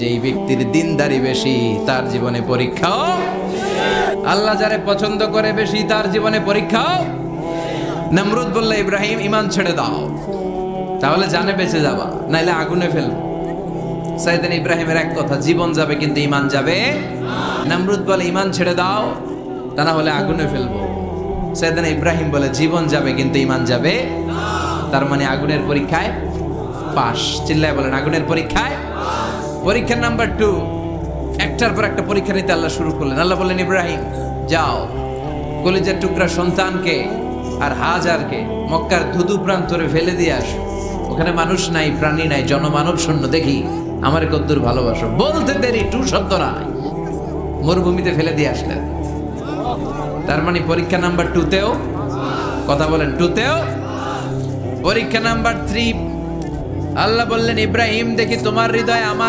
যে এই ব্যক্তির দিনদারি বেশি তার জীবনে পরীক্ষাও, আল্লাহ যারে পছন্দ করে বেশি তার জীবনে পরীক্ষাও। নমরুদ বলল, ইব্রাহিম ঈমান ছেড়ে দাও, তাহলে জানে বেঁচে যাবা, নাইলে আগুনে ফেলবো। সাইয়েদনা ইব্রাহিমের এক কথা, জীবন যাবে কিন্তু ঈমান যাবে। নমরুদ বলে, ঈমান ছেড়ে দাও, তা না হলে আগুনে ফেলবো। সাইয়েদনা ইব্রাহিম বলে, জীবন যাবে কিন্তু ঈমান যাবে। তার মানে আগুনের পরীক্ষায় পাস। চিল্লায় বলেন, আগুনের পরীক্ষায়। পরীক্ষা নাম্বার 2, একটার পর একটা পরীক্ষা নিতে আল্লাহ শুরু করলেন। আল্লাহ বললেন, ইব্রাহিম যাও, কলিজার টুকরা সন্তানকে আর হাজারকে মক্কার ধুধু প্রান্তরে ফেলে দিয়ে আসো। ওখানে মানুষ নাই, প্রাণী নাই, জনমানব শূন্য, দেখি আমার কদ্দুর ভালোবাসো। বলতে দেরি, টু শব্দ নাই, মরুভূমিতে ফেলে দিয়ে আসলেন। তার মানে পরীক্ষা নাম্বার 2তেও, কথা বলেন, 2তেও। পরীক্ষা নাম্বার 3, আল্লাহ বললেন, ইব্রাহিম দেখি তোমার হৃদয় আমার